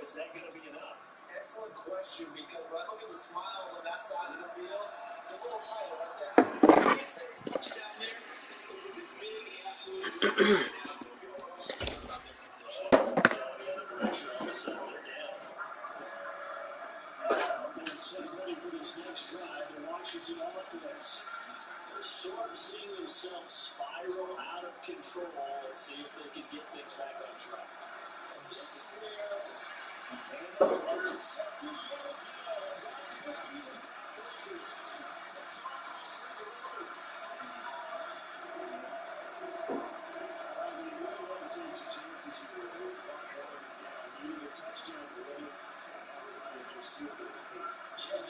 is that going to be enough? Excellent question, because when I look at the smiles on that side of the field, it's a little tight right there. You can't say touchdown there. It was a big athlete. Touchdown the other direction. All of a sudden, they're down. They're set ready for this next drive. The Washington offense. They're sort of seeing themselves spiral out of control. Let's see if they can get things back on track. And this is where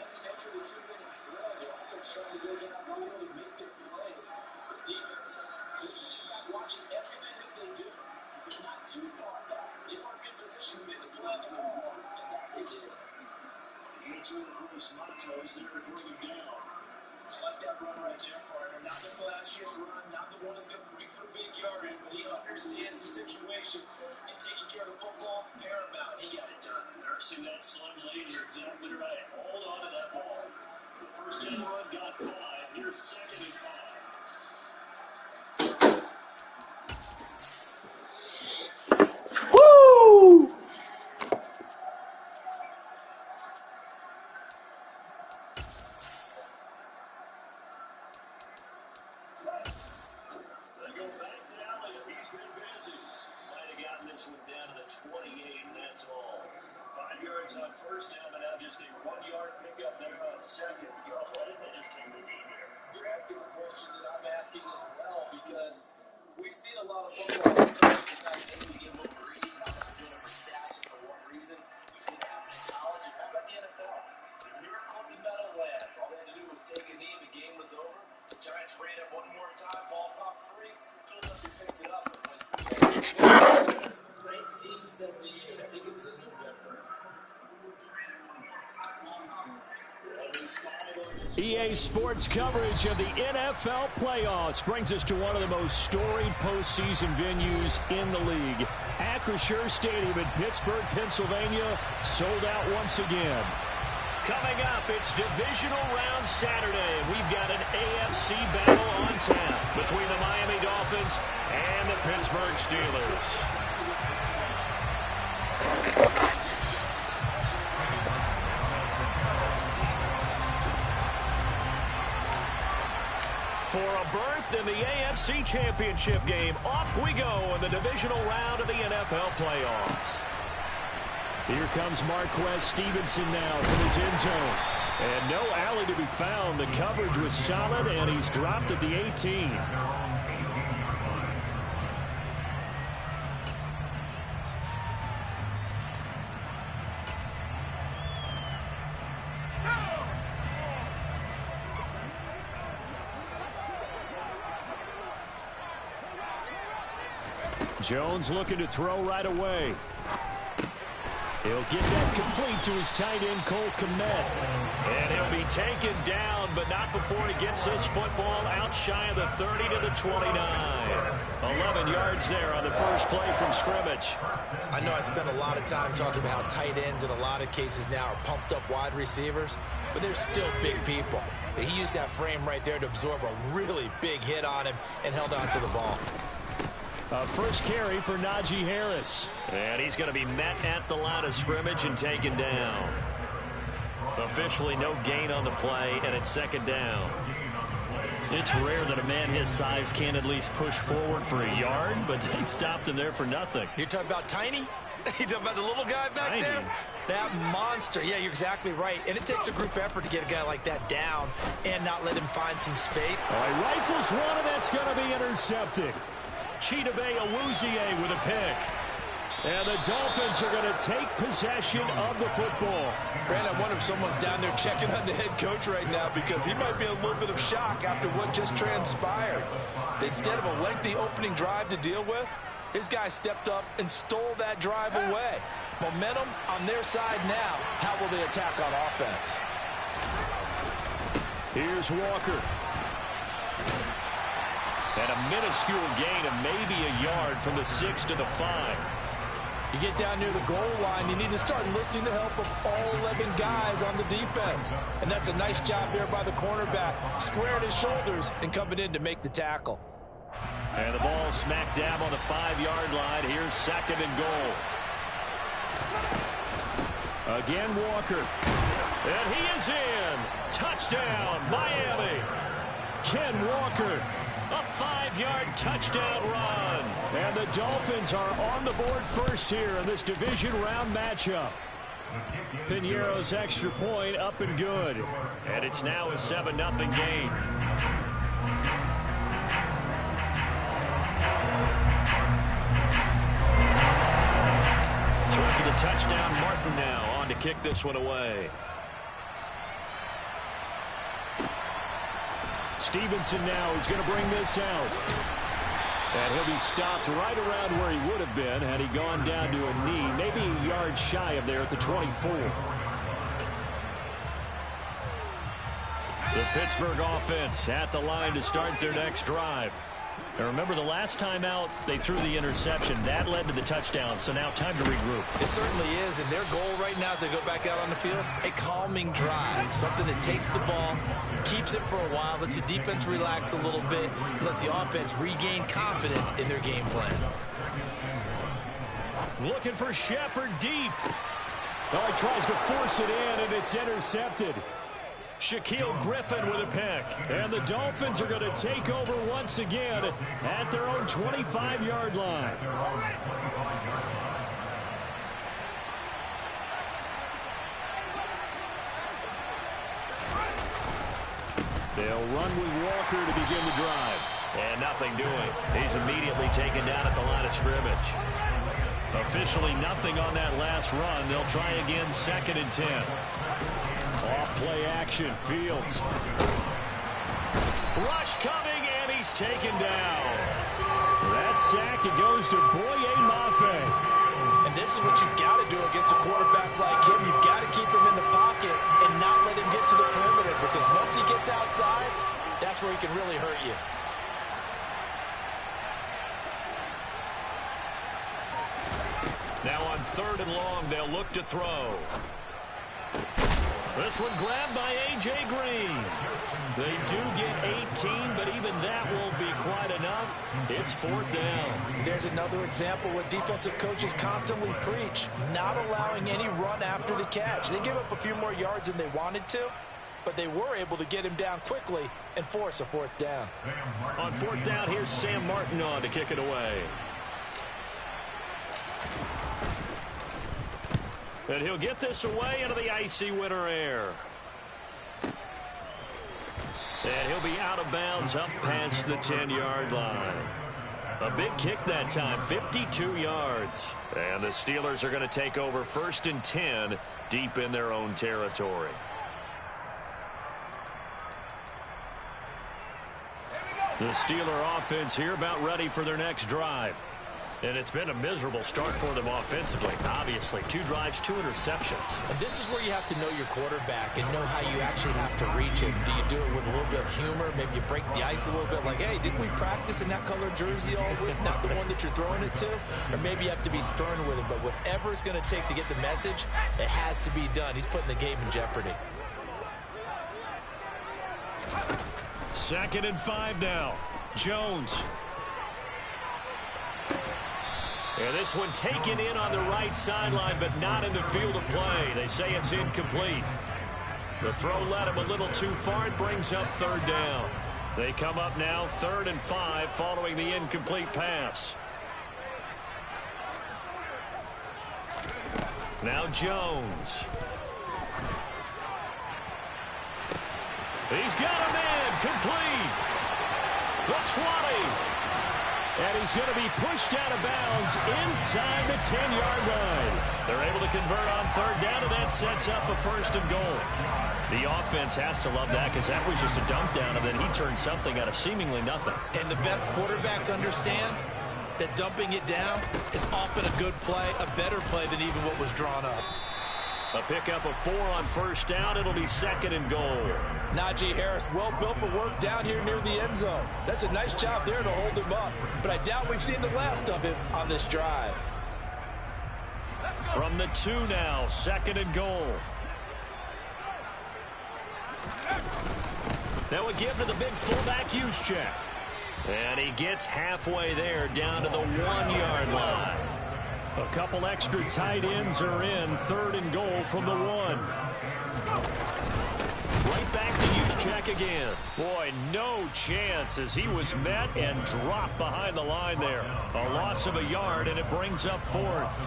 doesn't enter the 2-minute drill. The offense trying to go down the field and make their plays. The defenses, they're sitting back watching everything that they do. They're not too far back. They want to be in position to make the play on the ball, and that they did. Each of the Bruce Matos there to bring him down. I like that run right there, partner. Not the flashiest run, not the one that's going to break for big yardage, but he understands the situation, and taking care of the football, paramount. He got it done. Nursing that slim lane, you're exactly right. Hold on to that ball. The first down run got 5. Here's 2nd and 5. Woo! They go back to Elliott. He's been busy. Might have gotten this one down to the 28, and that's all. 5 yards on first down, but now just a 1-yard pickup there on second. Charles, why didn't they just take the knee here? You're asking the question that I'm asking as well, because we've seen a lot of football coaches just not able to get a little greedy, not doing it for stats and for one reason. You've seen it happen in college, and how about the NFL? When you're in Courtney Meadowlands, all they had to do was take a knee, the game was over. The Giants ran it one more time, ball popped free. Philadelphia picks it up and wins the game. 1978, I think it was in November. Ran it one more time, ball popped free. EA Sports coverage of the NFL playoffs brings us to one of the most storied postseason venues in the league. Acrisure Stadium in Pittsburgh, Pennsylvania, sold out once again. Coming up, it's divisional round Saturday. We've got an AFC battle on tap between the Miami Dolphins and the Pittsburgh Steelers. For a berth in the AFC Championship game, off we go in the divisional round of the NFL playoffs. Here comes Marquez Stevenson now from his end zone. And no alley to be found. The coverage was solid, and he's dropped at the 18. Jones looking to throw right away. He'll get that complete to his tight end, Cole Kmet. And he'll be taken down, but not before he gets this football out shy of the 30 to the 29. 11 yards there on the first play from scrimmage. I know I spent a lot of time talking about how tight ends in a lot of cases now are pumped up wide receivers, but they're still big people. He used that frame right there to absorb a really big hit on him and held on to the ball. First carry for Najee Harris. And he's going to be met at the line of scrimmage and taken down. Officially no gain on the play, and it's 2nd down. It's rare that a man his size can at least push forward for a yard, but they stopped him there for nothing. You're talking about Tiny? You're talking about the little guy back there? That monster. Yeah, you're exactly right. And it takes a group effort to get a guy like that down and not let him find some space. All right, rifles one, and that's going to be intercepted. Chidobe Awuzie with a pick. And the Dolphins are going to take possession of the football. Brandon, I wonder if someone's down there checking on the head coach right now, because he might be in a little bit of shock after what just transpired. Instead of a lengthy opening drive to deal with, his guy stepped up and stole that drive away. Momentum on their side now. How will they attack on offense? Here's Walker. And a minuscule gain of maybe a yard from the 6 to the 5. You get down near the goal line, you need to start enlisting the help of all 11 guys on the defense. And that's a nice job there by the cornerback, squaring his shoulders and coming in to make the tackle. And the ball smack dab on the 5-yard line. Here's 2nd and goal. Again, Walker. And he is in. Touchdown, Miami. Ken Walker, a 5-yard touchdown run. And the Dolphins are on the board first here in this division round matchup. Piñeiro's extra point up and good. And it's now a 7-0 game. So after the touchdown, Martin now on to kick this one away. Stevenson now is going to bring this out. And he'll be stopped right around where he would have been had he gone down to a knee, maybe a yard shy of there at the 24. The Pittsburgh offense at the line to start their next drive. And remember, the last time out, they threw the interception. That led to the touchdown, so now time to regroup. It certainly is, and their goal right now as they go back out on the field, a calming drive, something that takes the ball, keeps it for a while, lets the defense relax a little bit, lets the offense regain confidence in their game plan. Looking for Shepard deep. Oh, he tries to force it in, and it's intercepted. Shaquille Griffin with a pick. And the Dolphins are going to take over once again at their own 25-yard line. They'll run with Walker to begin the drive. And nothing doing. He's immediately taken down at the line of scrimmage. Officially nothing on that last run. They'll try again, 2nd and 10. Off play action, Fields. Rush coming, and he's taken down. That sack, it goes to Boye Mafe. And this is what you've got to do against a quarterback like him. You've got to keep him in the pocket and not let him get to the perimeter, because once he gets outside, that's where he can really hurt you. Now on 3rd and long, they'll look to throw. This one grabbed by A.J. Green. They do get 18, but even that won't be quite enough. It's 4th down. There's another example what defensive coaches constantly preach, not allowing any run after the catch. They give up a few more yards than they wanted to, but they were able to get him down quickly and force a 4th down. On 4th down, here's Sam Martin on to kick it away. And he'll get this away into the icy winter air. And he'll be out of bounds up past the 10-yard line. A big kick that time, 52 yards. And the Steelers are going to take over 1st and 10 deep in their own territory. The Steeler offense here about ready for their next drive. And it's been a miserable start for them offensively. Obviously, 2 drives, 2 interceptions. And this is where you have to know your quarterback and know how you actually have to reach him. Do you do it with a little bit of humor? Maybe you break the ice a little bit, like, hey, didn't we practice in that color jersey all week? Not the one that you're throwing it to? Or maybe you have to be stern with him. But whatever it's going to take to get the message, it has to be done. He's putting the game in jeopardy. 2nd and 5 now. Jones. And this one taken in on the right sideline, but not in the field of play. They say it's incomplete. The throw led him a little too far. It brings up 3rd down. They come up now 3rd and 5 following the incomplete pass. Now Jones. He's got him in. Complete. The 20. And he's going to be pushed out of bounds inside the 10-yard line. They're able to convert on 3rd down, and that sets up a 1st and goal. The offense has to love that, because that was just a dump down, and then he turned something out of seemingly nothing. And the best quarterbacks understand that dumping it down is often a good play, a better play than even what was drawn up. A pickup of 4 on 1st down. It'll be 2nd and goal. Najee Harris, well built for work down here near the end zone. That's a nice job there to hold him up. But I doubt we've seen the last of him on this drive. From the 2 now, 2nd and goal. Now a give to the big fullback Juszczyk. And he gets halfway there down to the 1-yard line. A couple extra tight ends are in. 3rd and goal from the 1. Right back to Juszczyk again. Boy, no chance as he was met and dropped behind the line there. A loss of a yard, and it brings up 4th.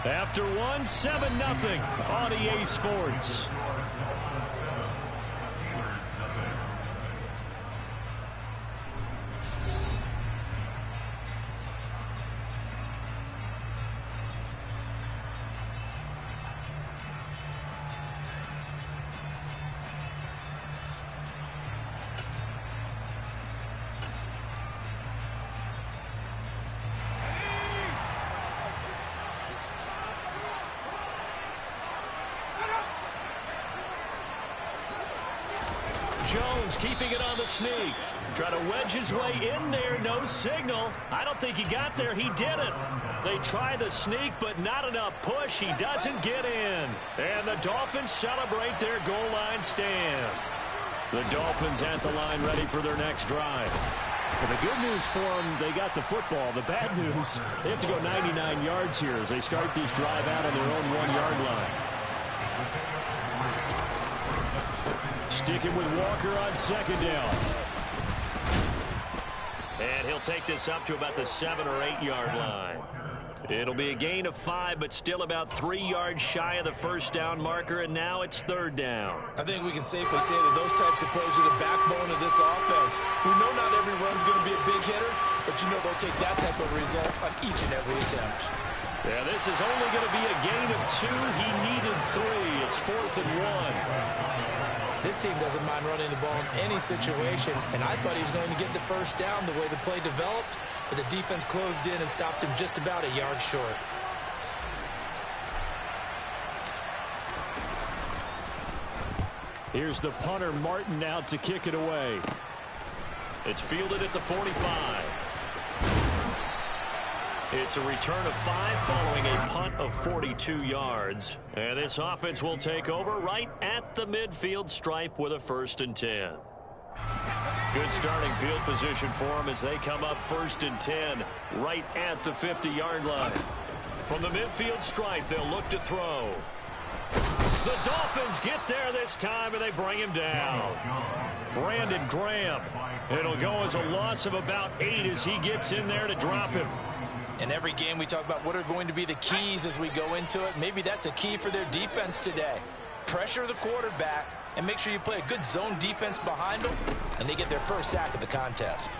After 1, 7-0 on EA Sports. Jones keeping it on the sneak. Try to wedge his way in there. No signal. I don't think he got there. He didn't. They try the sneak, but not enough push. He doesn't get in. And the Dolphins celebrate their goal line stand. The Dolphins at the line ready for their next drive. Well, the good news for them, they got the football. The bad news, they have to go 99 yards here as they start this drive out on their own 1-yard line. Sticking with Walker on 2nd down. And he'll take this up to about the 7 or 8 yard line. It'll be a gain of 5, but still about 3 yards shy of the 1st down marker, and now it's 3rd down. I think we can safely say that those types of plays are the backbone of this offense. We know not every run's going to be a big hitter, but you know they'll take that type of result on each and every attempt. Yeah, this is only going to be a gain of 2. He needed 3. It's 4th and 1. This team doesn't mind running the ball in any situation, and I thought he was going to get the 1st down the way the play developed, but the defense closed in and stopped him just about a yard short. Here's the punter, Martin, out to kick it away. It's fielded at the 45. It's a return of 5 following a punt of 42 yards. And this offense will take over right at the midfield stripe with a 1st and 10. Good starting field position for them as they come up 1st and 10 right at the 50-yard line. From the midfield stripe, they'll look to throw. The Dolphins get there this time, and they bring him down. Brandon Graham. It'll go as a loss of about 8 as he gets in there to drop him. In every game, we talk about what are going to be the keys as we go into it. Maybe that's a key for their defense today. Pressure the quarterback and make sure you play a good zone defense behind them, and they get their 1st sack of the contest.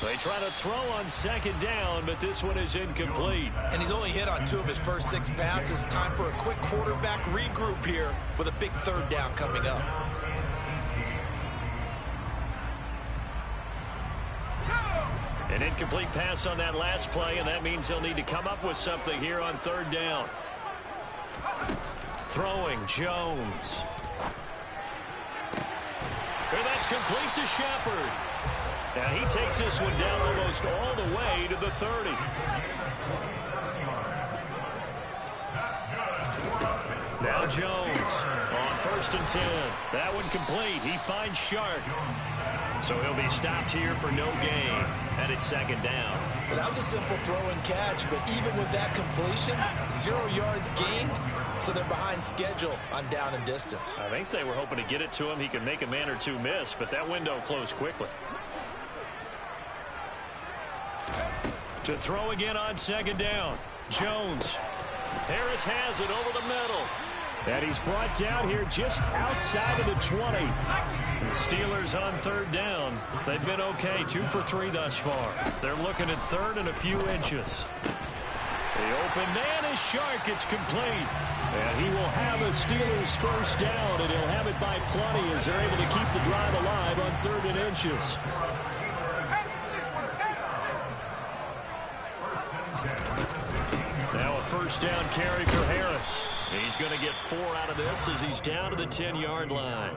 They try to throw on 2nd down, but this one is incomplete. And he's only hit on 2 of his first 6 passes. Time for a quick quarterback regroup here with a big 3rd down coming up. An incomplete pass on that last play, and that means they'll need to come up with something here on 3rd down. Throwing, Jones. And that's complete to Shepard. And he takes this one down almost all the way to the 30. Now Jones on 1st and 10. That one complete. He finds Shark. So he'll be stopped here for no gain. And it's 2nd down. Well, that was a simple throw and catch, but even with that completion, 0 yards gained, so they're behind schedule on down and distance. I think they were hoping to get it to him. He could make a man or 2 miss, but that window closed quickly. To throw again on 2nd down. Jones. Harris has it over the middle. And he's brought down here just outside of the 20. The Steelers on 3rd down. They've been okay, 2 for 3 thus far. They're looking at 3rd and a few inches. The open man is Shark. It's complete. And he will have a Steelers 1st down, and he'll have it by plenty as they're able to keep the drive alive on 3rd and inches. Now a 1st down carry for Harris. He's going to get 4 out of this as he's down to the 10-yard line.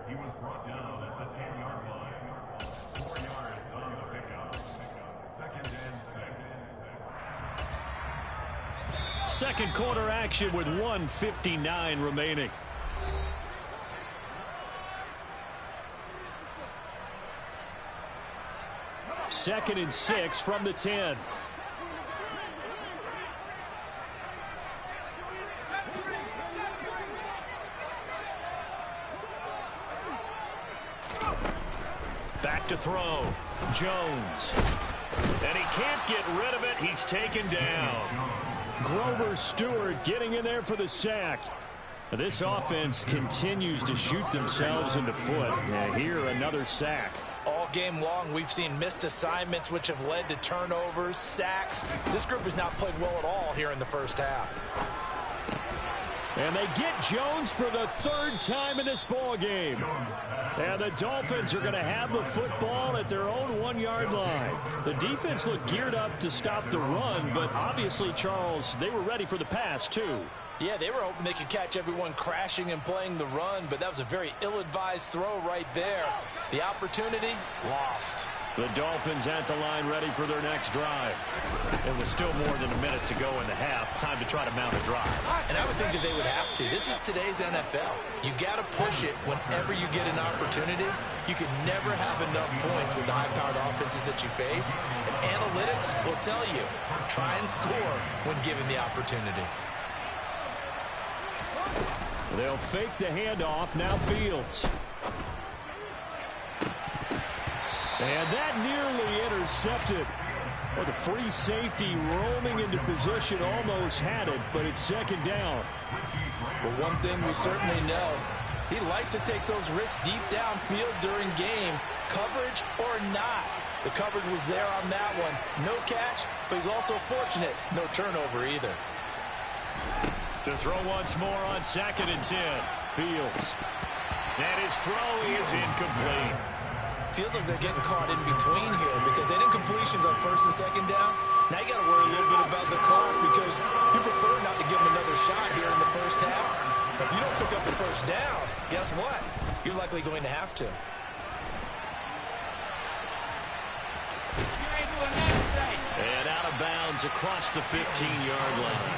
He was brought down at the 10-yard line. 4 yards on the pickup. Second and 6. Second quarter action with 1:59 remaining. Second and 6 from the 10. Back to throw. Jones. And he can't get rid of it. He's taken down. Grover Stewart getting in there for the sack. This offense continues to shoot themselves in the foot. And here, another sack. All game long, we've seen missed assignments, which have led to turnovers, sacks. This group has not played well at all here in the first half. And they get Jones for the 3rd time in this ball game. And the Dolphins are going to have the football at their own 1-yard line. The defense looked geared up to stop the run, but obviously, Charles, they were ready for the pass, too. Yeah, they were hoping they could catch everyone crashing and playing the run, but that was a very ill-advised throw right there. The opportunity, lost. The Dolphins at the line ready for their next drive. It was still more than a minute to go in the half. Time to try to mount a drive. And I would think that they would have to. This is today's NFL. You got to push it whenever you get an opportunity. You can never have enough points with the high-powered offenses that you face. And analytics will tell you, try and score when given the opportunity. They'll fake the handoff. Now Fields. And that nearly intercepted. Well, the free safety roaming into position almost had it, but it's second down. Well, one thing we certainly know, he likes to take those risks deep downfield during games, coverage or not. The coverage was there on that one. No catch, but he's also fortunate. No turnover either. To throw once more on 2nd and 10. Fields. And his throw is incomplete. Feels like they're getting caught in between here because they didn't completions on 1st and 2nd down. Now you got to worry a little bit about the clock because you prefer not to give them another shot here in the first half. But if you don't pick up the 1st down, guess what? You're likely going to have to. And out of bounds across the 15-yard line.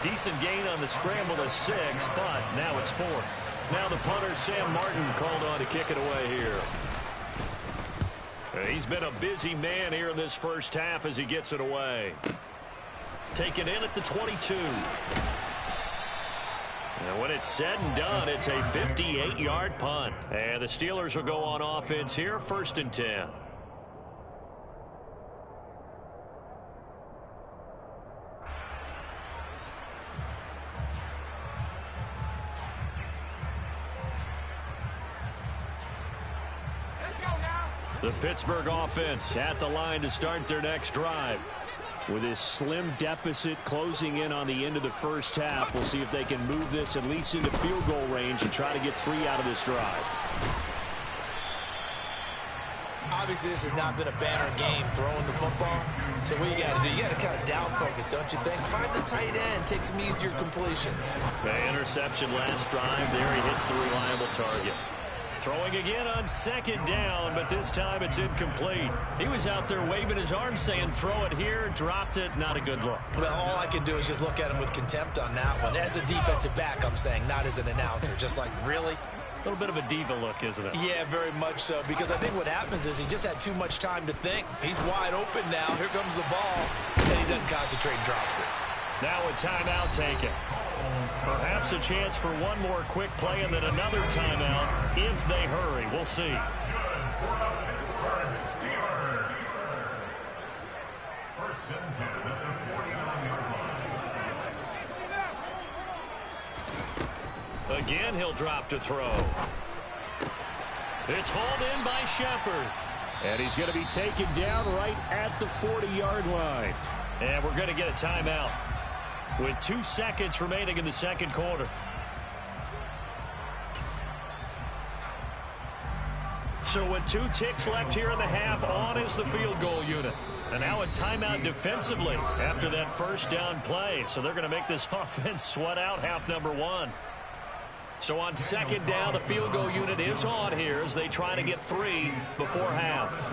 Decent gain on the scramble to 6, but now it's 4th. Now the punter, Sam Martin, called on to kick it away here. He's been a busy man here in this first half as he gets it away. Taken in at the 22. And when it's said and done, it's a 58-yard punt. And the Steelers will go on offense here, 1st and 10. The Pittsburgh offense at the line to start their next drive. With this slim deficit closing in on the end of the first half, we'll see if they can move this at least into field goal range and try to get 3 out of this drive. Obviously, this has not been a banner game throwing the football. So what you got to do, you got to kind of down focus, don't you think? Find the tight end, take some easier completions. The interception last drive there. He hits the reliable target. Throwing again on 2nd down, but this time it's incomplete. He was out there waving his arms saying, throw it here, dropped it, not a good look. Well, all I can do is just look at him with contempt on that one. As a defensive back, I'm saying, not as an announcer. Just like, really? A little bit of a diva look, isn't it? Yeah, very much so, because I think what happens is he just had too much time to think. He's wide open now. Here comes the ball, and he doesn't concentrate and drops it. Now a timeout taken. Perhaps a chance for one more quick play and then another timeout if they hurry. We'll see. Again, he'll drop to throw. It's hauled in by Shepard. And he's going to be taken down right at the 40-yard line. And we're going to get a timeout with 2 seconds remaining in the second quarter. So with 2 ticks left here in the half, on is the field goal unit. And now a timeout defensively after that first down play. So they're going to make this offense sweat out half number 1. So on second down, the field goal unit is on here as they try to get 3 before half.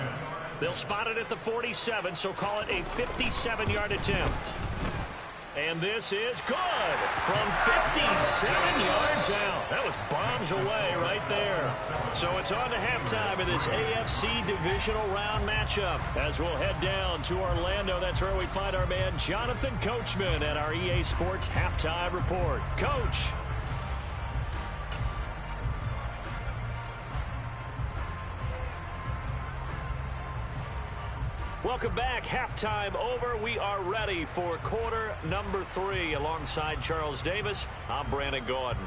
They'll spot it at the 47, so call it a 57-yard attempt. And this is good from 57 yards out. That was bombs away right there. So it's on to halftime in this AFC divisional round matchup. As we'll head down to Orlando, that's where we find our man Jonathan Coachman at our EA Sports Halftime Report. Coach. Welcome back. Halftime over. We are ready for quarter number 3. Alongside Charles Davis, I'm Brandon Gordon.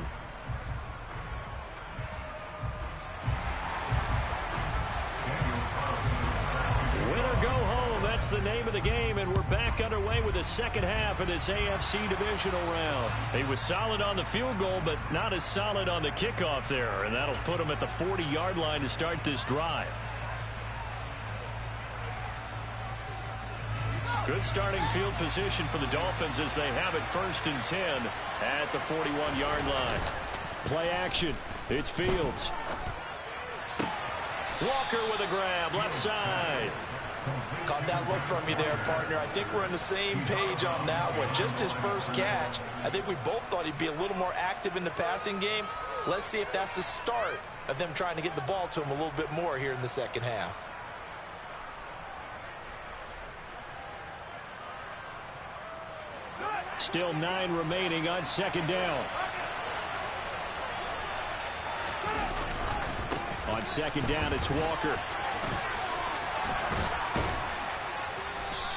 Win or go home, that's the name of the game, and we're back underway with the second half of this AFC divisional round. He was solid on the field goal, but not as solid on the kickoff there, and that'll put him at the 40-yard line to start this drive. Good starting field position for the Dolphins as they have it 1st and 10 at the 41-yard line. Play action. It's Fields. Walker with a grab, left side. Caught that look from you there, partner. I think we're on the same page on that one. Just his first catch. I think we both thought he'd be a little more active in the passing game. Let's see if that's the start of them trying to get the ball to him a little bit more here in the second half. Still 9 remaining on second down. On second down, it's Walker.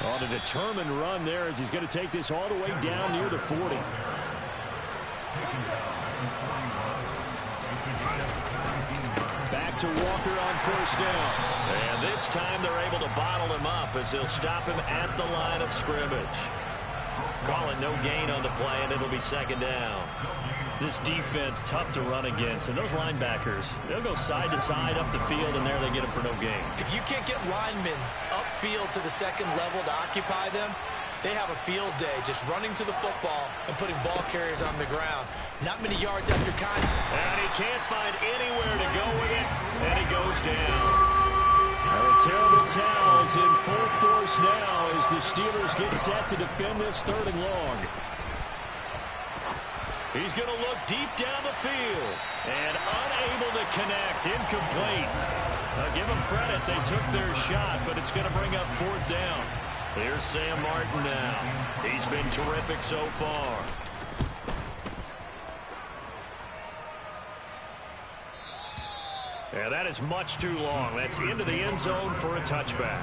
On a determined run there as he's going to take this all the way down near the 40. Back to Walker on first down. And this time they're able to bottle him up as they'll stop him at the line of scrimmage. Calling no gain on the play, and it'll be second down. This defense, tough to run against. And those linebackers, they'll go side to side up the field, and there they get them for no gain. If you can't get linemen upfield to the second level to occupy them, they have a field day just running to the football and putting ball carriers on the ground. Not many yards after contact. And he can't find anywhere to go with it, and he goes down. The terrible towels in full force now as the Steelers get set to defend this 3rd and long. He's going to look deep down the field and unable to connect. Incomplete. Now give them credit. They took their shot, but it's going to bring up 4th down. Here's Sam Martin now. He's been terrific so far. Yeah, that is much too long. That's into the end zone for a touchback.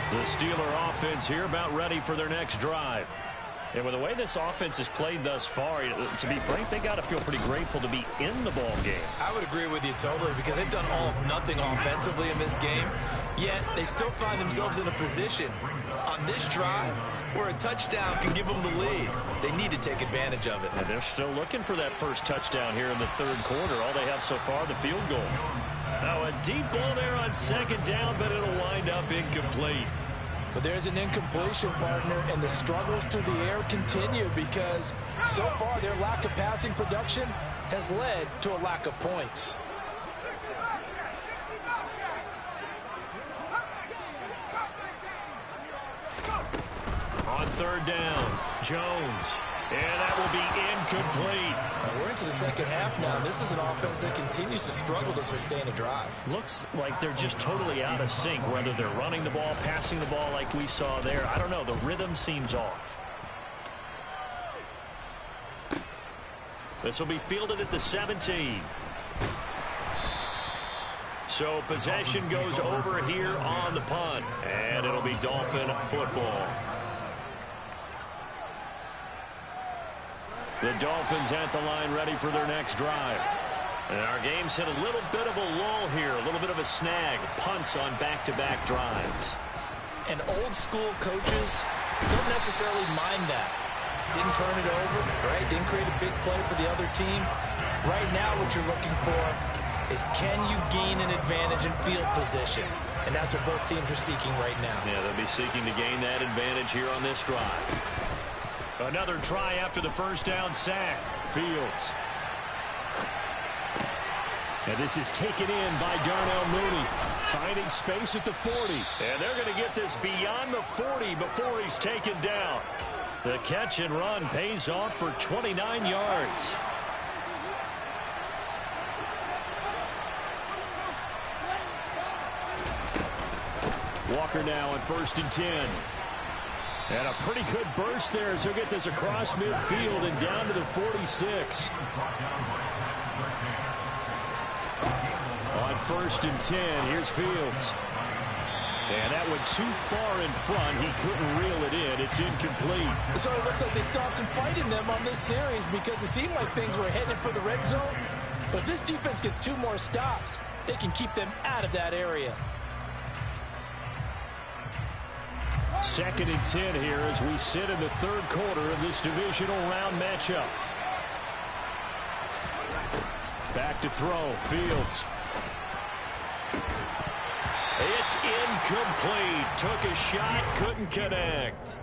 The Steeler offense here about ready for their next drive. And with the way this offense has played thus far, to be frank, they got to feel pretty grateful to be in the ball game. I would agree with you totally because they've done all of nothing offensively in this game, yet they still find themselves in a position on this drive where a touchdown can give them the lead. They need to take advantage of it. And they're still looking for that first touchdown here in the 3rd quarter. All they have so far, the field goal. Now a deep ball there on second down, but it'll wind up incomplete. But there's an incompletion, partner, and the struggles through the air continue because so far their lack of passing production has led to a lack of points. On 3rd down, Jones. And that will be incomplete. We're into the second half now. This is an offense that continues to struggle to sustain a drive. Looks like they're just totally out of sync, whether they're running the ball, passing the ball like we saw there. I don't know. The rhythm seems off. This will be fielded at the 17. So possession goes over here on the punt, and it'll be Dolphin football. The Dolphins at the line ready for their next drive. And our game's hit a little bit of a lull here, a little bit of a snag. Punts on back-to-back drives. And old-school coaches don't necessarily mind that. Didn't turn it over, right? Didn't create a big play for the other team. Right now what you're looking for is can you gain an advantage in field position? And that's what both teams are seeking right now. Yeah, they'll be seeking to gain that advantage here on this drive. Another try after the first down sack. Fields. And this is taken in by Darnell Mooney. Finding space at the 40. And they're going to get this beyond the 40 before he's taken down. The catch and run pays off for 29 yards. Walker now on 1st and 10. And a pretty good burst there as he'll get this across midfield and down to the 46. On 1st and 10, here's Fields. And that went too far in front. He couldn't reel it in. It's incomplete. So it looks like they still have some fight in them on this series because it seemed like things were headed for the red zone. But if this defense gets 2 more stops, they can keep them out of that area. 2nd and 10 here as we sit in the 3rd quarter of this divisional round matchup. Back to throw. Fields. It's incomplete. Took a shot, couldn't connect.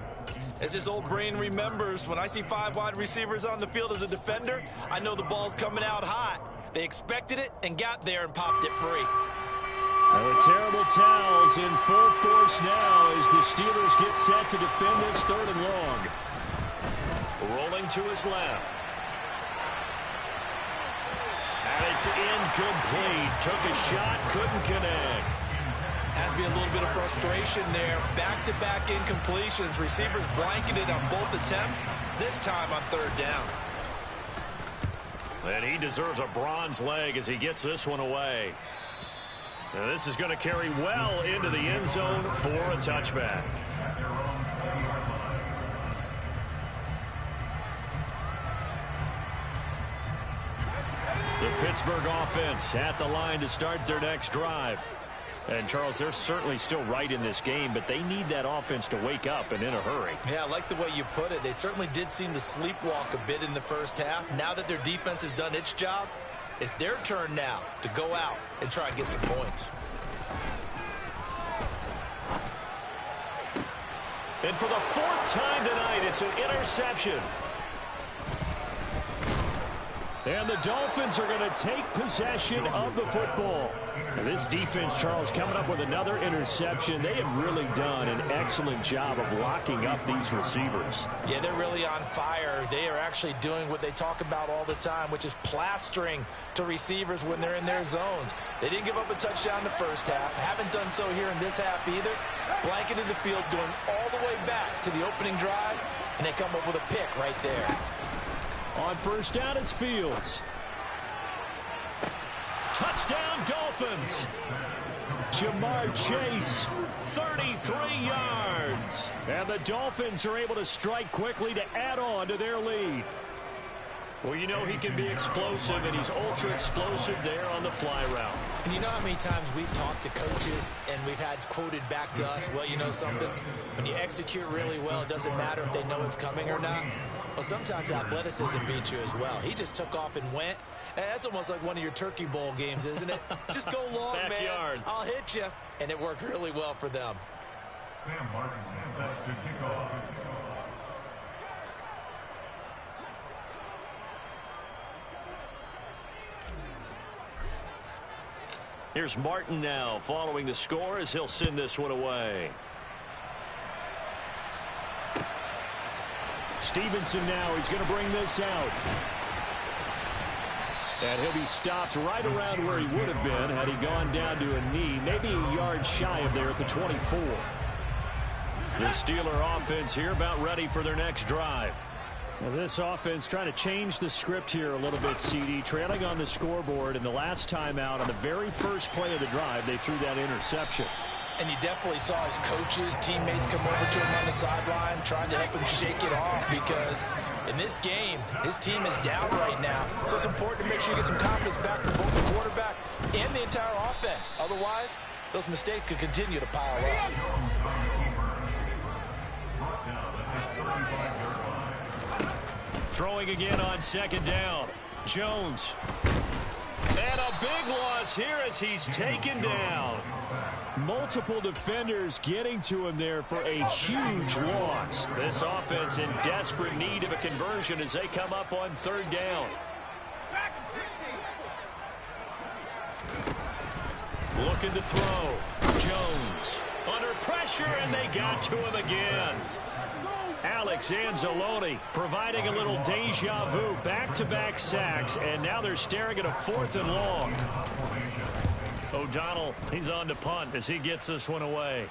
As his old brain remembers, when I see 5 wide receivers on the field as a defender, I know the ball's coming out hot. They expected it and got there and popped it free. The terrible towels in full force now as the Steelers get set to defend this 3rd and long. Rolling to his left. And it's incomplete. Took a shot, couldn't connect. Has to be a little bit of frustration there. Back-to-back incompletions. Receivers blanketed on both attempts, this time on 3rd down. And he deserves a bronze leg as he gets this one away. Now this is going to carry well into the end zone for a touchback. The Pittsburgh offense at the line to start their next drive. And, Charles, they're certainly still right in this game, but they need that offense to wake up and in a hurry. Yeah, I like the way you put it. They certainly did seem to sleepwalk a bit in the first half. Now that their defense has done its job, it's their turn now to go out and try and get some points. And for the 4th time tonight, it's an interception. And the Dolphins are going to take possession of the football. And this defense, Charles, coming up with another interception. They have really done an excellent job of locking up these receivers. Yeah, they're really on fire. They are actually doing what they talk about all the time, which is plastering to receivers when they're in their zones. They didn't give up a touchdown in the first half. Haven't done so here in this half either. Blanketed the field, going all the way back to the opening drive, and they come up with a pick right there. On 1st down, it's Fields. Touchdown, Dolphins. Jamar Chase, 33 yards. And the Dolphins are able to strike quickly to add on to their lead. Well, you know he can be explosive, and he's ultra explosive there on the fly route. And you know how many times we've talked to coaches and we've had quoted back to us, well, you know something? When you execute really well, it doesn't matter if they know it's coming or not. Well, sometimes athleticism beats you as well. He just took off and went. And that's almost like one of your Turkey Bowl games, isn't it? Just go long, Backyard. man. I'll hit you. And it worked really well for them. Sam Martin is set to kick off. Here's Martin now following the score as he'll send this one away. Stevenson now, he's going to bring this out. And he'll be stopped right around where he would have been had he gone down to a knee, maybe a yard shy of there at the 24. The Steeler offense here about ready for their next drive. Well, this offense trying to change the script here a little bit, CD. Trailing on the scoreboard, and the last time out on the very first play of the drive, they threw that interception. And you definitely saw his coaches, teammates come over to him on the sideline, trying to help him shake it off, because in this game, his team is down right now. So it's important to make sure you get some confidence back from both the quarterback and the entire offense. Otherwise, those mistakes could continue to pile up. Throwing again on 2nd down. Jones. And a big loss here as he's taken down. Multiple defenders getting to him there for a huge loss. This offense in desperate need of a conversion as they come up on 3rd down. Looking to throw. Jones under pressure, and they got to him again. Alex Anzalone providing a little deja vu. Back-to-back sacks, and now they're staring at a 4th and long. O'Donnell, he's on to punt as he gets this one away.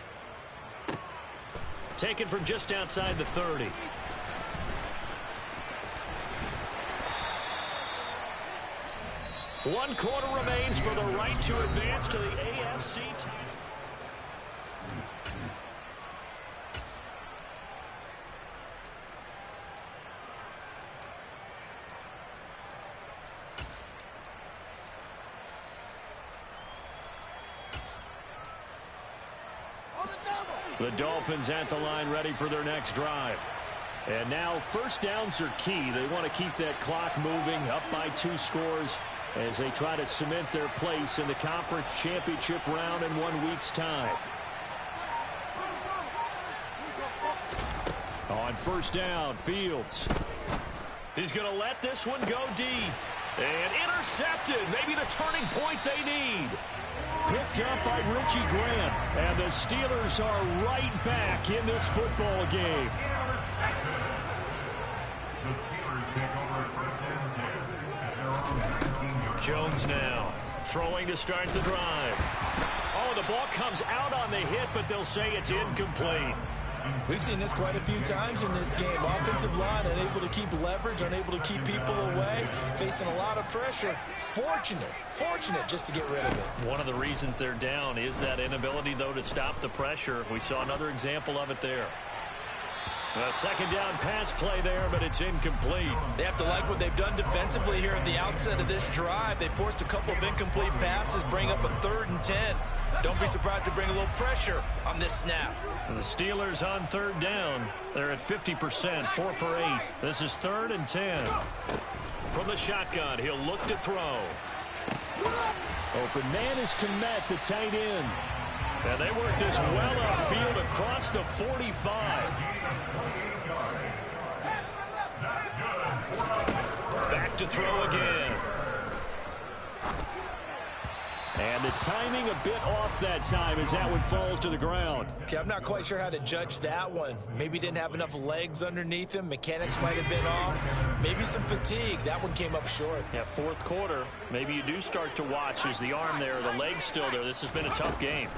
Taken from just outside the 30. One quarter remains for the right to advance to the AFC. The Dolphins at the line ready for their next drive. And now 1st downs are key. They want to keep that clock moving, up by 2 scores as they try to cement their place in the conference championship round in 1 week's time. On 1st down, Fields. He's going to let this one go deep. And intercepted. Maybe the turning point they need. Picked up by Richie Grant. And the Steelers are right back in this football game. The Steelers take over 1st and 10 at their own 19-yard. Jones now throwing to start the drive. Oh, the ball comes out on the hit, but they'll say it's incomplete. We've seen this quite a few times in this game. Offensive line unable to keep leverage, unable to keep people away, facing a lot of pressure. Fortunate just to get rid of it. One of the reasons they're down is that inability, though, to stop the pressure. We saw another example of it there. A 2nd down pass play there, but it's incomplete. They have to like what they've done defensively here at the outset of this drive. They forced a couple of incomplete passes, bring up a 3rd and 10. Don't be surprised to bring a little pressure on this snap. And the Steelers on 3rd down. They're at 50%, 4 for 8. This is 3rd and 10. From the shotgun, he'll look to throw. Open man is Kmet, the tight end. And they work this well upfield across the 45. Back to throw again. And the timing a bit off that time as that one falls to the ground. Okay, I'm not quite sure how to judge that one. Maybe didn't have enough legs underneath him. Mechanics might have been off. Maybe some fatigue. That one came up short. Yeah, 4th quarter. Maybe you do start to watch. Is the arm there, the leg's still there? This has been a tough game.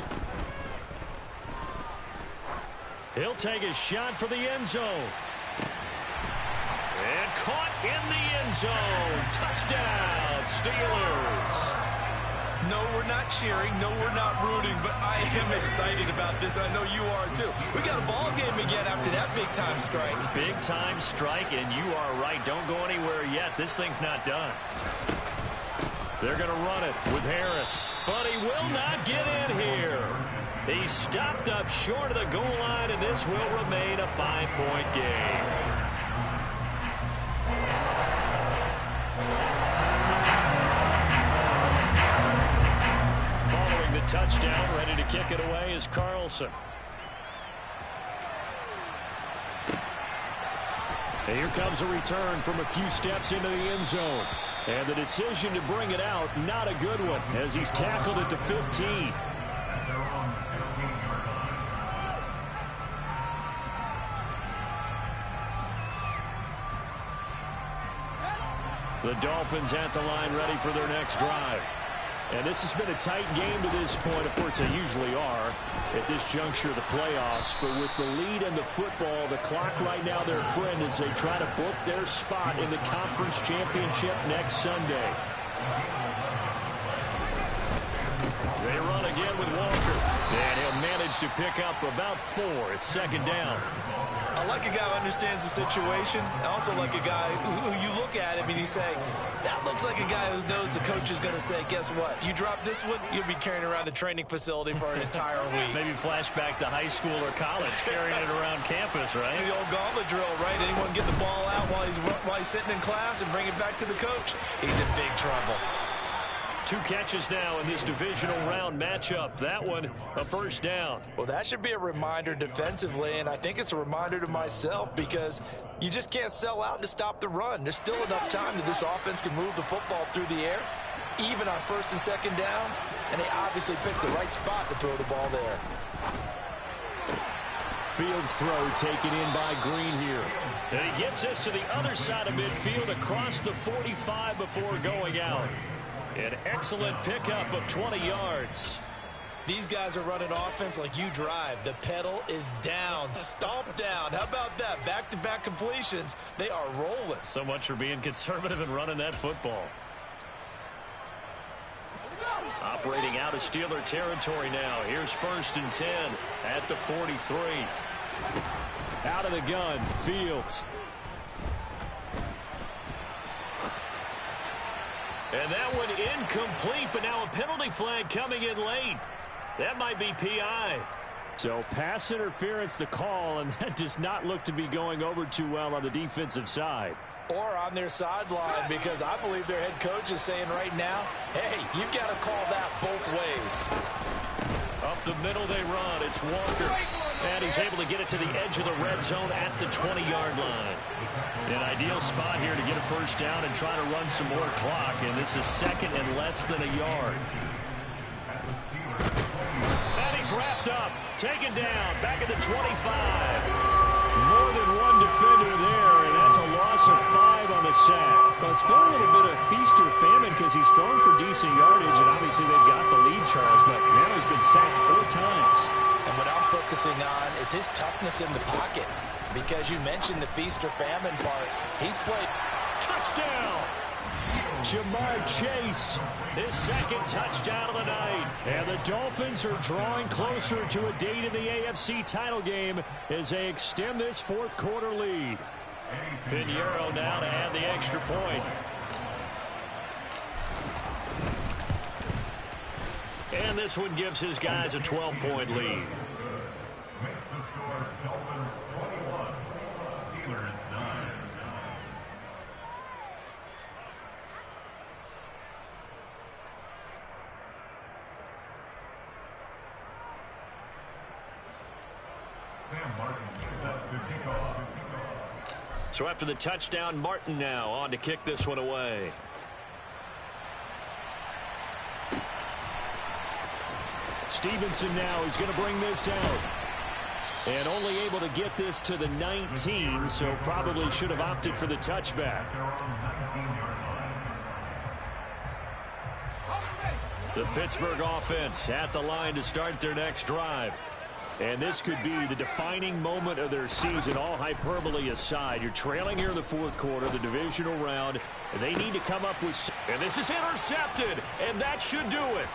He'll take a shot for the end zone. And caught in the end zone. Touchdown, Steelers. No, we're not cheering. No, we're not rooting. But I am excited about this. I know you are, too. We got a ball game again after that big-time strike. Big-time strike, and you are right. Don't go anywhere yet. This thing's not done. They're going to run it with Harris. But he will not get in here. He's stopped up short of the goal line, and this will remain a 5-point game. Following the touchdown, ready to kick it away is Carlson. And here comes a return from a few steps into the end zone. And the decision to bring it out, not a good one, as he's tackled at the 15. The Dolphins at the line ready for their next drive. And this has been a tight game to this point. Of course, they usually are at this juncture of the playoffs. But with the lead in the football, the clock right now their friend as they try to book their spot in the conference championship next Sunday. They run again with Walker. And he'll manage to pick up about 4. It's 2nd down. I like a guy who understands the situation. I also like a guy who you look at him and you say, that looks like a guy who knows the coach is going to say, guess what? You drop this one, you'll be carrying around the training facility for an entire week. Maybe flashback to high school or college, carrying it around campus, right? The old gauntlet drill, right? Anyone get the ball out while things while he's sitting in class and bring it back to the coach, he's in big trouble. 2 catches now in this divisional round matchup. That one, a first down. Well, that should be a reminder defensively, and I think it's a reminder to myself because you just can't sell out to stop the run. There's still enough time that this offense can move the football through the air, even on first and second downs, and they obviously picked the right spot to throw the ball there. Fields throw taken in by Green here. And he gets this to the other side of midfield across the 45 before going out. An excellent pickup of 20 yards. These guys are running offense like you drive. The pedal is down, stomp down. How about that? Back-to-back completions. They are rolling. So much for being conservative and running that football. Operating out of Steeler territory now. Here's 1st and 10 at the 43. Out of the gun, Fields. And that one incomplete, but now a penalty flag coming in late. That might be PI. So pass interference the call, and that does not look to be going over too well on the defensive side. Or on their sideline, because I believe their head coach is saying right now, hey, you've got to call that both ways. Up the middle they run. It's Walker. And he's able to get it to the edge of the red zone at the 20-yard line. An ideal spot here to get a first down and try to run some more clock. And this is 2nd and less than a yard. And he's wrapped up. Taken down. Back at the 25. More than one defender there. And that's a loss of 5 on the sack. Well, it's been a little bit of feast or famine because he's thrown for decent yardage, and obviously they've got the lead, Charles, but now he's been sacked 4 times. And what I'm focusing on is his toughness in the pocket, because you mentioned the feast or famine part. He's played. Touchdown! Jamar Chase, his 2nd touchdown of the night. And the Dolphins are drawing closer to a date in the AFC title game as they extend this 4th quarter lead. Pinheiro now to add the extra point. And this one gives his guys a 12-point lead. Makes the score Dolphins 21, Steelers 9. Sam Martin set to kick off. So after the touchdown, Martin now on to kick this one away. Stevenson now is going to bring this out. And only able to get this to the 19, so probably should have opted for the touchback. The Pittsburgh offense at the line to start their next drive. And this could be the defining moment of their season, all hyperbole aside. You're trailing here in the 4th quarter, the divisional round, and they need to come up with... And this is intercepted, and that should do it.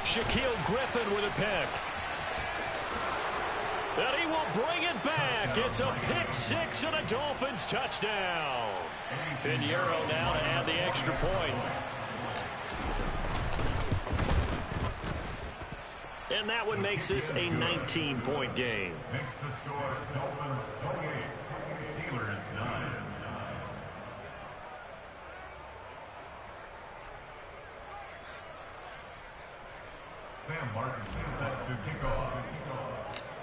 Shaquille Griffin with a pick. And he will bring it back. It's a pick 6 and a Dolphins touchdown. Pinheiro now to add the extra point. And that one makes this a 19-point game. Makes the score Dolphins 28, Steelers 9. Sam Martin set to kick off.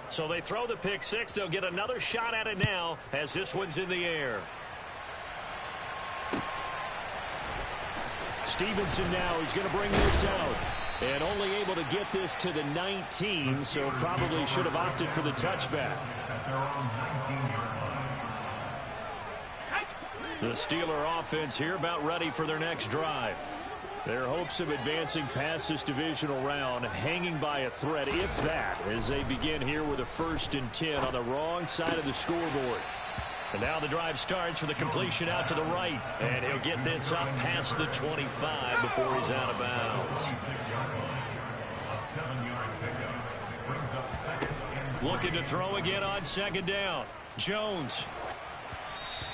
So they throw the pick 6. They'll get another shot at it now as this one's in the air. Stevenson now is going to bring this out. And only able to get this to the 19, so probably should have opted for the touchback. The Steeler offense here about ready for their next drive. Their hopes of advancing past this divisional round hanging by a thread, if that, as they begin here with a 1st and 10 on the wrong side of the scoreboard. And now the drive starts with a completion out to the right. And he'll get this up past the 25 before he's out of bounds. Looking to throw again on 2nd down. Jones.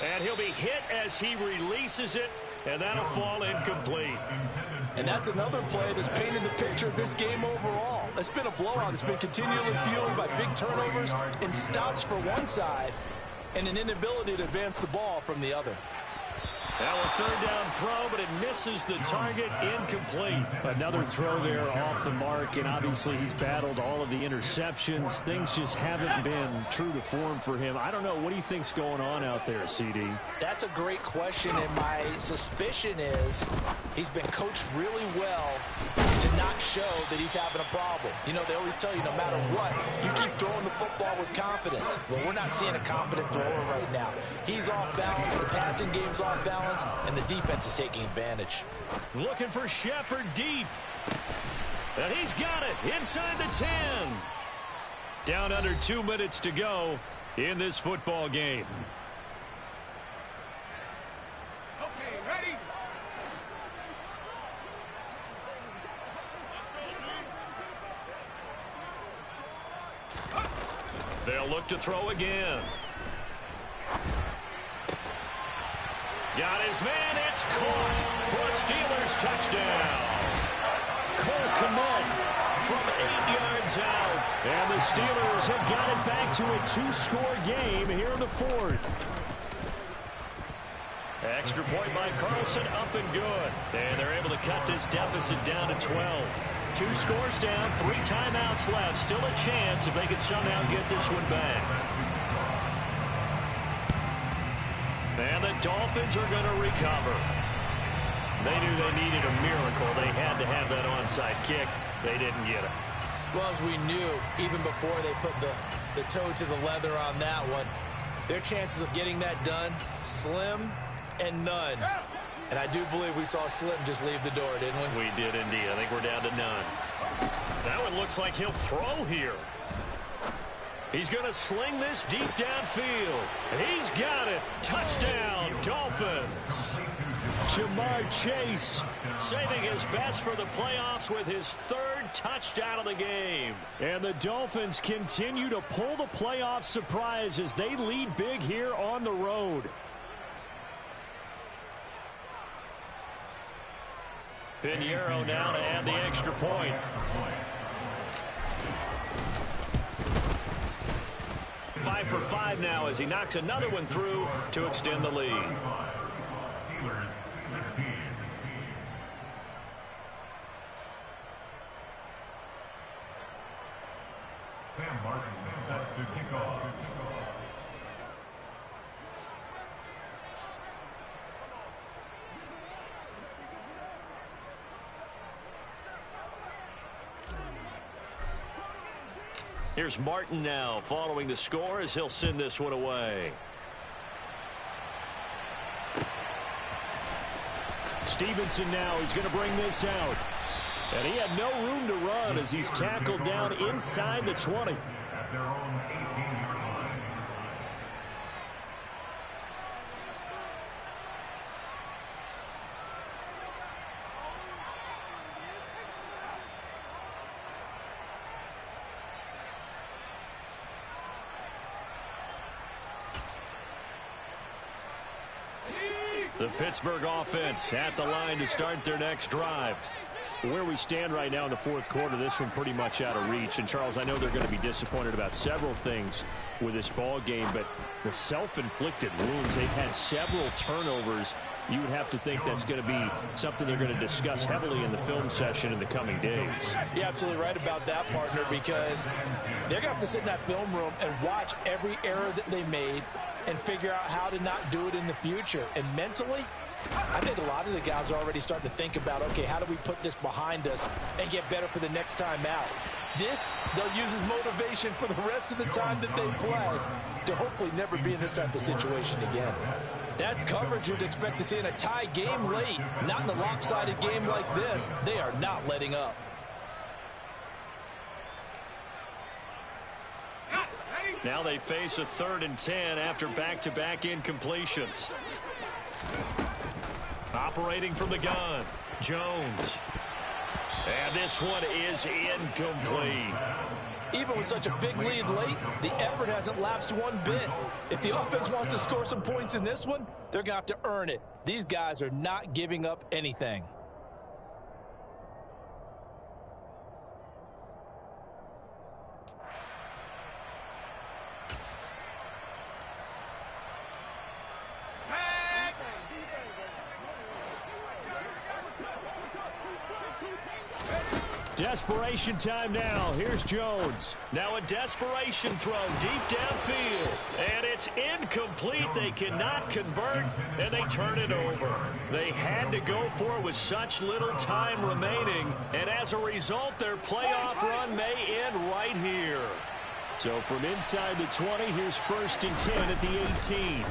And he'll be hit as he releases it. And that'll fall incomplete. And that's another play that's painted the picture of this game overall. It's been a blowout. It's been continually fueled by big turnovers and stops for one side. and an inability to advance the ball from the other. Now a third down throw, but it misses the target, incomplete. Another throw there off the mark, and obviously he's battled all of the interceptions. Things just haven't been true to form for him. I don't know. What do you think's going on out there, CD? That's a great question, and my suspicion is he's been coached really well to not show that he's having a problem. You know, they always tell you no matter what, you keep throwing the football with confidence. Well, we're not seeing a confident thrower right now. He's off balance, the passing game's off balance, and the defense is taking advantage. Looking for Shepard deep. And he's got it inside the 10. Down under 2 minutes to go in this football game. Okay, ready? They'll look to throw again. Got his man. It's caught for a Steelers touchdown. Cole Kmet from 8 yards out. And the Steelers have got it back to a 2-score game here in the fourth. Extra point by Carlson, up and good. And they're able to cut this deficit down to 12. 2 scores down, 3 timeouts left. Still a chance if they could somehow get this one back. And the Dolphins are going to recover. They knew they needed a miracle. They had to have that onside kick. They didn't get it. Well, as we knew, even before they put the toe to the leather on that one, their chances of getting that done, slim and none. And I do believe we saw Slim just leave the door, didn't we? We did indeed. I think we're down to none. That one looks like he'll throw here. He's going to sling this deep downfield. And he's got it. Touchdown, Dolphins. Jamar Chase saving his best for the playoffs with his 3rd touchdown of the game. And the Dolphins continue to pull the playoff surprise as they lead big here on the road. Pinheiro now to add the extra point. 5 for 5 now as he knocks another one through to extend the lead. Steelers 16. Sam Martin is set to kick off. Here's Martin now following the score as he'll send this one away. Stevenson now is going to bring this out. And he had no room to run as he's tackled down inside the 20. At their own 18-yard line. The Pittsburgh offense at the line to start their next drive. Where we stand right now in the fourth quarter, this one pretty much out of reach. And, Charles, I know they're going to be disappointed about several things with this ball game, but the self-inflicted wounds, they've had several turnovers. You would have to think that's going to be something they're going to discuss heavily in the film session in the coming days. You're absolutely right about that, partner, because they're going to have to sit in that film room and watch every error that they made and figure out how to not do it in the future. And mentally, I think a lot of the guys are already starting to think about, okay, how do we put this behind us and get better for the next time out? This, they'll use as motivation for the rest of the time that they play to hopefully never be in this type of situation again. That's coverage you'd expect to see in a tie game late. Not in a lopsided game like this. They are not letting up. Now they face a 3rd and 10 after back-to-back incompletions. Operating from the gun, Jones. And this one is incomplete. Even with such a big lead late, the effort hasn't lapsed one bit. If the offense wants to score some points in this one, they're going to have to earn it. These guys are not giving up anything. Desperation time now. Here's Jones. Now a desperation throw deep downfield. And it's incomplete. They cannot convert, and they turn it over. They had to go for it with such little time remaining. And as a result, their playoff run may end right here. So from inside the 20, here's 1st and 10 at the 18.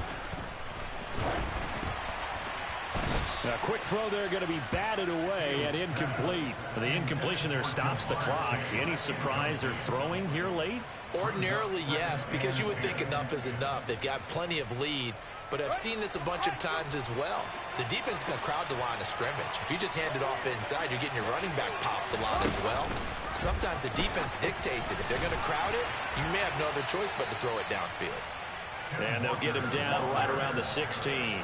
A quick throw there going to be batted away and incomplete. The incompletion there stops the clock. Any surprise they're throwing here late? Ordinarily, yes, because you would think enough is enough. They've got plenty of lead, but I've seen this a bunch of times as well. The defense is going to crowd the line of scrimmage. If you just hand it off inside, you're getting your running back popped a lot as well. Sometimes the defense dictates it. If they're going to crowd it, you may have no other choice but to throw it downfield. And they'll get him down right around the 16.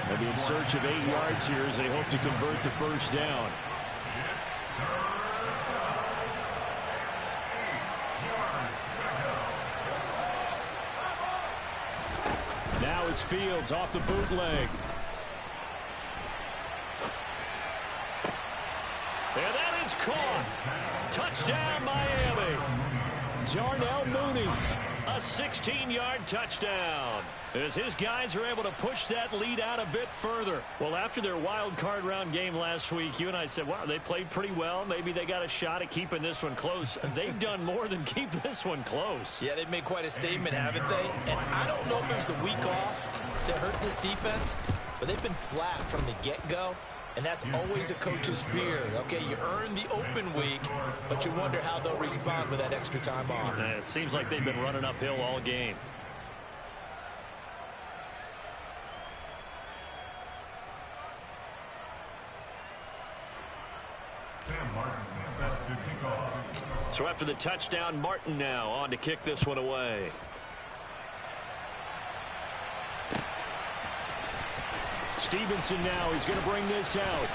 They'll be in search of 8 yards here as they hope to convert the first down. Now it's Fields off the bootleg. And that is caught. Touchdown, Miami. Darnell Mooney. A 16-yard touchdown as his guys are able to push that lead out a bit further. Well, after their wild card round game last week, you and I said, wow, they played pretty well. Maybe they got a shot at keeping this one close. They've done more than keep this one close. Yeah, they've made quite a statement, haven't they? And I don't know if it was the week off that hurt this defense, but they've been flat from the get-go. And that's always a coach's fear. Okay, you earn the open week, but you wonder how they'll respond with that extra time off. It seems like they've been running uphill all game. Sam Martin set to kick off. So after the touchdown, Martin now on to kick this one away. Stevenson now, he's going to bring this out.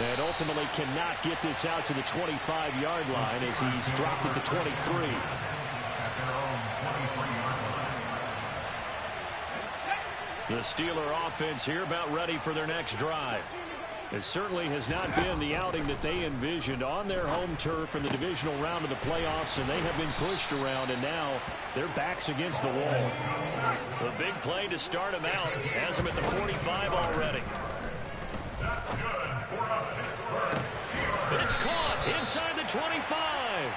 And ultimately cannot get this out to the 25-yard line as he's dropped at the 23. The Steeler offense here about ready for their next drive. It certainly has not been the outing that they envisioned on their home turf in the divisional round of the playoffs, and they have been pushed around, and now their back's against the wall. The big play to start them out has them at the 45 already. It's caught inside the 25.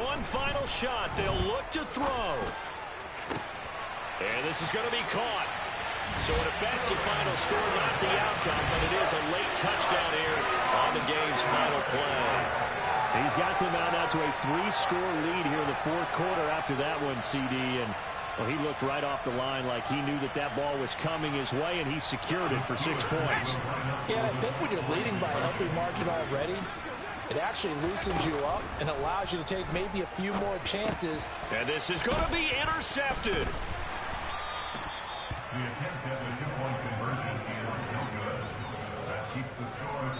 One final shot. They'll look to throw. And this is going to be caught. So in effect, the final score, not the outcome, but it is a late touchdown here on the game's final play. He's got them out now to a 3-score lead here in the fourth quarter after that one, CD. And well, he looked right off the line like he knew that that ball was coming his way, and he secured it for 6 points. Yeah, I think when you're leading by a healthy margin already, it actually loosens you up and allows you to take maybe a few more chances. And this is going to be intercepted. The attempt at the 2-point conversion is no good. That keeps the score.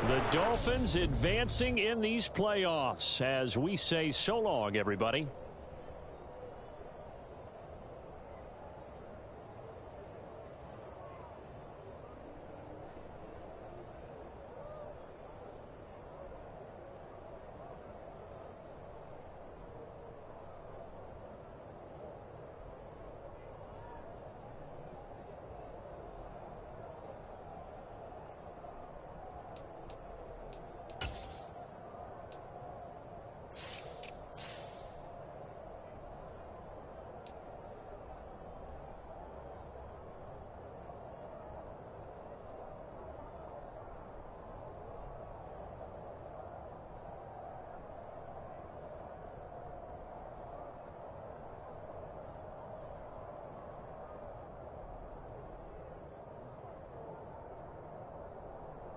The Dolphins advancing in these playoffs as we say so long, everybody.